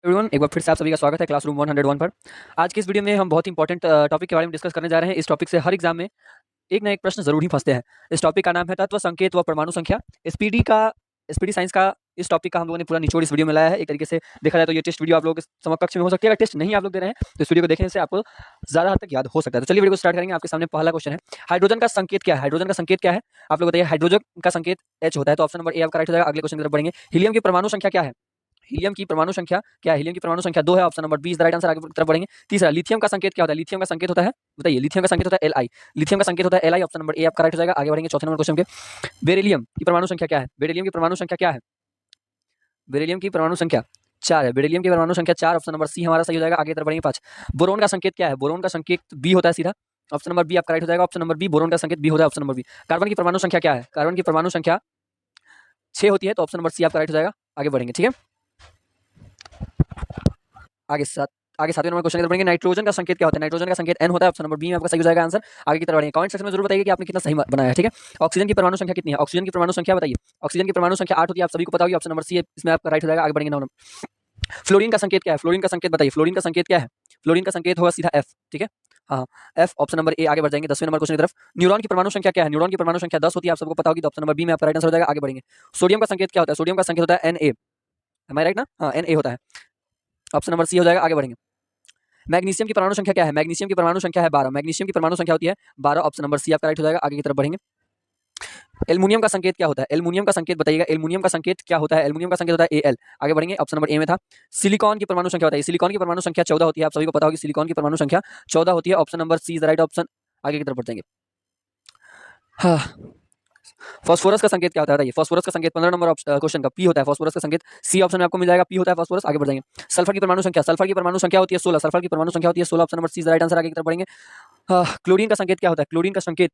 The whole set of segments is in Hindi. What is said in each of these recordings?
एवरीवन, एक बार फिर से आप सभी का स्वागत है क्लासरूम 101 पर। आज की इस वीडियो में हम बहुत इंपॉर्टेंट टॉपिक के बारे में डिस्कस करने जा रहे हैं। इस टॉपिक से हर एग्जाम में एक ना एक प्रश्न जरूर ही फंसते हैं। इस टॉपिक का नाम है तत्व संकेत व परमाणु संख्या। एसपीडी साइंस का इस टॉपिक का हम लोगों ने पूरा निचोड़ इस वीडियो में लाया है। एक तरीके से देखा जाए तो ये टेस्ट वीडियो आप लोगों के समकक्ष में हो सकती है। अगर टेस्ट नहीं आप लोग दे रहे हैं तो इस वीडियो को देखने से आपको ज्यादा हद तक याद हो सकता है। तो चलिए वीडियो को स्टार्ट करेंगे। आपके सामने पहला क्वेश्चन है, हाइड्रोजन का संकेत क्या है? हाइड्रोजन का संकेत क्या है आप लोग बताइए। हाइड्रोजन का संकेत H होता है, तो ऑप्शन नंबर ए आपका राइट हो जाएगा। अगले क्वेश्चन की तरफ बढ़ेंगे। हीलियम की परमाणु संख्या क्या है? हीलियम की परमाणु संख्या क्या है? हीलियम की परमाणु संख्या 2 है। Option number B is the right answer. आगे की तरफ बढ़ेंगे। तीसरा, लिथियम का संकेत क्या होता है? लिथियम का संकेत होता है, बताइए। लिथियम का संकेत होता है Li। लिथियम का संकेत होता है Li। ऑप्शन नंबर ए आपका राइट हो जाएगा। आगे बढ़ेंगे चौथे नंबर क्वेश्चन के। बेरिलियम की परमाणु संख्या क्या है? बेरिलियम की परमाणु संख्या क्या है? बेरिलियम की परमाणु संख्या 4 है। बेरिलियम की परमाणु संख्या 4। ऑप्शन नंबर सी हमारा सही हो जाएगा। आगे की तरफ बढ़ेंगे 5। बोरोन का संकेत क्या है? बोरोन का संकेत बी होता है सीधा। ऑप्शन नंबर बी आपका राइट हो जाएगा। ऑप्शन नंबर बी, बोरोन का संकेत बी होता है। Option number B. कार्बन की परमाणु संख्या क्या है? कार्बन की परमाणु संख्या 6 होती है, तो ऑप्शन नंबर सी आपका राइट हो जाएगा। आगे बढ़ेंगे, ठीक है। आगे सातवें नंबर क्वेश्चन की तरफ बढ़ेंगे। नाइट्रोजन का संकेत क्या होता है? नाइट्रोजन का संकेत N होता है। ऑप्शन नंबर बी में आपका सही हो जाएगा आंसर। आगे की तरफ बढ़ेंगे। कमेंट सेक्शन में जरूर बताइए कि आपने कितना सही बनाया है, ठीक है। ऑक्सीजन की परमाणु संख्या कितनी है? ऑक्सीजन की परमाणु संख्या बताइए। ऑक्सीजन की परमाणु संख्या 8 होती है, आप सभी को पता होगी। ऑप्शन नंबर सी इसमें आपका राइट हो जाएगा। आगे बढ़ेंगे 9 नंबर। फ्लोरीन का संकेत क्या है? फ्लोरीन का संकेत बताइए। फ्लोरीन का संकेत क्या है? फ्लोरीन का संकेत होगा सीधा F, ठीक है। हाँ, F। Option number A. आगे बढ़ जाएंगे 10वें नंबर क्वेश्चन की तरफ। न्यूरॉन की परमाणु संख्या क्या है? न्यूरॉन की परमाणु संख्या 10 होती है, आप सबको पता होगी। तो ऑप्शन नंबर बी में आपका राइट आंसर हो जाएगा। आगे बढ़ेंगे। सोडियम का संकेत क्या होता है? सोडियम का संकेत होता है Na। एम आई राइट ना? हाँ, Na होता है। ऑप्शन नंबर सी हो जाएगा। आगे बढ़ेंगे। मैग्नीशियम की परमाणु संख्या क्या है? मैग्नीशियम की परमाणु संख्या है 12। मैग्नीशियम की परमाणु संख्या होती है 12। ऑप्शन नंबर सी आपका राइट हो जाएगा। आगे की तरफ बढ़ेंगे। एल्युमिनियम का संकेत क्या होता है? एल्युमिनियम का संकेत बताइएगा। एल्युमिनियम का संकेत क्या होता है? एल्युमिनियम का संकेत होता है Al। आगे बढ़ेंगे। ऑप्शन नंबर ए में था। सिलिकॉन की परमाणु संख्या बताइए। सिलिकॉन की परमाणु संख्या 14 होती है, आप सभी को पता होगी। सिलिकॉन की परमाणु संख्या 14 होती है। Option number C is the right option. आगे की तरफ बढ़ जाएंगे। हाँ, फास्फोरस का संकेत क्या होता है बताइए। फास्फोरस का संकेत 15 नंबर क्वेश्चन का पी होता है। फास्फोरस का संकेत सी ऑप्शन में आपको मिल जाएगा। पी होता है फास्फोरस। आगे बढ़ जाएंगे। सल्फर की परमाणु संख्या। सल्फर की परमाणु संख्या होती है 16। सल्फर की परमाणु संख्या होती है 16। Option number C is the right answer. आगे की तरफ बढ़ेंगे। क्लोरीन का संकेत क्या होता है? क्लोरीन का संकेत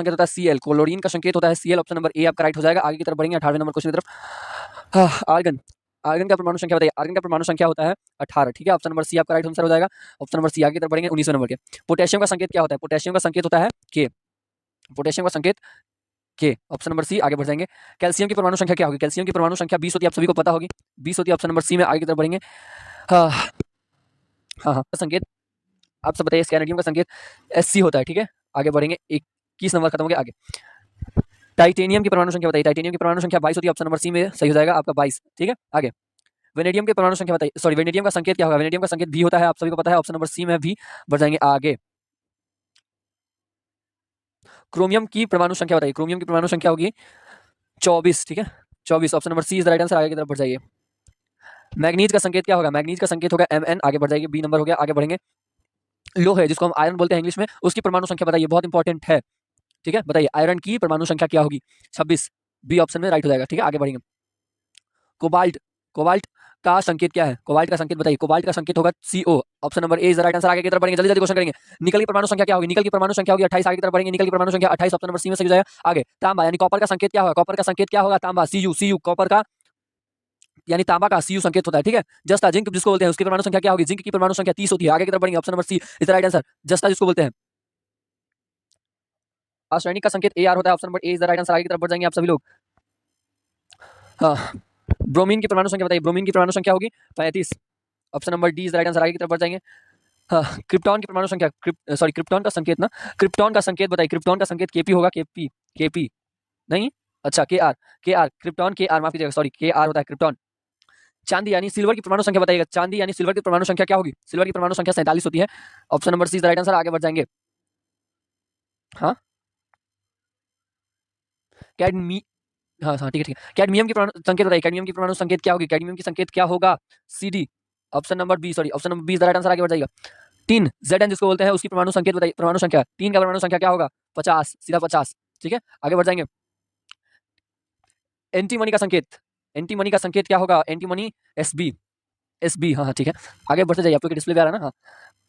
होता है Cl। क्लोरीन का संकेत होता है Cl। ऑप्शन नंबर ए आपका राइट हो जाएगा। आगे की तरफ बढ़ेंगे 18वें नंबर क्वेश्चन की तरफ। आर्गन। आर्गन का परमाणु संख्या बताइए। आर्गन का परमाणु संख्या होता है 18, ठीक है। ऑप्शन नंबर सी आपका राइट आंसर हो जाएगा। Option number C. आगे की तरफ बढ़ेंगे 19वें नंबर के। पोटेशियम का संकेत क्या होता है? पोटेशियम का संकेत होता है K। पोटेशियम का संकेत K। Option number C. आगे बढ़ जाएंगे। कैल्शियम की परमाणु संख्या क्या होगी? कैल्शियम की परमाणु संख्या 20 होती है, आप सभी को पता होगी। 20 होती है। ऑप्शन नंबर सी में। आगे की तरफ बढ़ेंगे। हाँ हाँ, संकेत आप सब बताइए। स्कैनेडियम का संकेत Sc होता है, ठीक है। आगे बढ़ेंगे। 21 नंबर खत्म हो गया। आगे टाइटेनियम की परमाणु संख्या बताइए। टाइटेनियम की परमाणु संख्या 22 होती है। ऑप्शन नंबर सी में सही हो जाएगा आपका 22, ठीक है। आगे वेनेडियम की परमाणु संख्या बताइए। सॉरी, वेनेडियम का संकेत क्या होगा? वेनेडियम का संकेत भी होता है, आप सभी को पता है। ऑप्शन नंबर सी में भी बढ़ जाएंगे आगे। क्रोमियम की परमाणु संख्या बताइए। क्रोमियम की परमाणु संख्या होगी 24, ठीक है। 24। Option number C is the right answer. आगे की तरफ बढ़ जाइए। मैग्नीज का संकेत क्या होगा? मैग्नीज का संकेत होगा Mn। आगे बढ़ जाइए। बी नंबर हो गया। आगे बढ़ेंगे। लोह है जिसको हम आयरन बोलते हैं इंग्लिश में, उसकी परमाणु संख्या बताइए। बहुत इंपॉर्टेंट है, ठीक है। बताइए आयरन की परमाणु संख्या क्या होगी? 26। बी ऑप्शन में राइट हो जाएगा, ठीक है। आगे बढ़ेंगे। कोबाल्ट। कोबाल्ट का संकेत क्या है? कोबाल्ट का संकेत बताइए। कोबाल्ट का संकेत होगा CO। Option number A is the right answer. आगे की तरफ बढ़ेंगे। जल्दी जल्दी क्वेश्चन करेंगे। निकल की परमाणु संख्या क्या होगी? निकल की परमाणु संख्या होगी 28। आगे की तरफ बढ़ेंगे। निकल की परमाणु संख्या 28। ऑप्शन नंबर सी में सही हो जाएगा। आगे तांबा यानी कॉपर का संकेत क्या होगा? कॉपर का संकेत क्या होगा? तांबा। Cu। कॉपर का यानी तांबा का Cu संकेत होता है, ठीक है। जस्ता जिंक जिसको बोलते हैं, उसकी परमाणु संख्या क्या होगी? जिंक की परमाणु संख्या 30 होती है। आगे की तरफ बढ़ेंगे। Option number C is the right answer. जस्ता जिसको बोलते हैं। आर्सेनिक का संकेत Ar होता है। Option number A is the right answer. आगे की तरफ बढ़ जाएंगे आप सभी लोग। हाँ, ब्रोमीन की परमाणु संख्या बताइए। ब्रोमीन की परमाणु संख्या होगी 35। Option number D is the right answer. आगे की तरफ बढ़ जाएंगे। हाँ, क्रिप्टॉन की परमाणु संख्या सॉरी क्रिप्टॉन का संकेत ना, क्रिप्टॉन का संकेत बताइए। क्रिप्टॉन का संकेत Kp होगा। Kp नहीं, अच्छा Kr क्रिप्टॉन Kr माफ कीजिएगा, सॉरी Kr होता है क्रिप्टॉन। चांदी यानी सिल्वर की परमाणु संख्या बताइएगा। चांदी यानी सिल्वर की परमाणु संख्या क्या होगी? सिल्वर की परमाणु संख्या 47 होती है। Option number C is the right answer. आगे बढ़ जाएंगे। हाँ, कैडमी हाँ हाँ, ठीक है ठीक है। कैडमियम की परमाणु संकेत बताइए। कैडमियम की परमाणु संकेत क्या होगी? कैडमियम की संकेत क्या होगा? CD। Option number B, sorry option number B is the right answer. आगे बढ़ जाएगा। 3 Zn जिसको बोलते हैं, उसकी परमाणु संकेत बताइए। परमाणु संख्या 3 का परमाणु संख्या क्या होगा? 50, सीधा 50, ठीक है। आगे बढ़ जाएंगे। एंटीमनी का संकेत। एंटीमनी का संकेत क्या होगा? Antimony SB। हाँ हाँ, ठीक है। आगे बढ़ते जाइए। आपको डिस्प्ले पे आ रहा है ना? हाँ।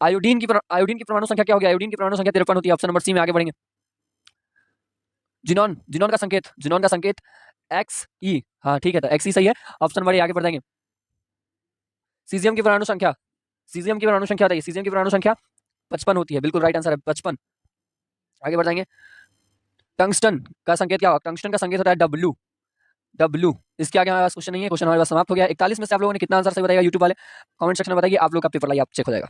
आयोडीन की परमाणु संख्या क्या होगी? आयोडीन की परमाणु संख्या 53 होती है। ऑप्शन नंबर सी में आगे बढ़ेंगे। जिनॉन। जिनॉन का संकेत XE। हाँ, ठीक है, तो XE सही है। Option number A. आगे बढ़ जाएंगे। सीजियम की परमाणु संख्या। सीजियम की परमाणु संख्या बताइए। सीजियम की परमाणु संख्या 55 होती है। बिल्कुल राइट आंसर है 55। आगे बढ़ जाएंगे। टंगस्टन का संकेत क्या होगा? टंगस्टन का संकेत होता है W। W। इसके आगे हमारे पास क्वेश्चन नहीं है, क्वेश्चन हमारे पास समाप्त हो गया। 41 में से आप लोगों ने कितना आंसर सही बताएगा यूट्यूब वाले कमेंट सेक्शन में बताइए। आप लोग का पेपर लाइए, आप चेक हो जाएगा।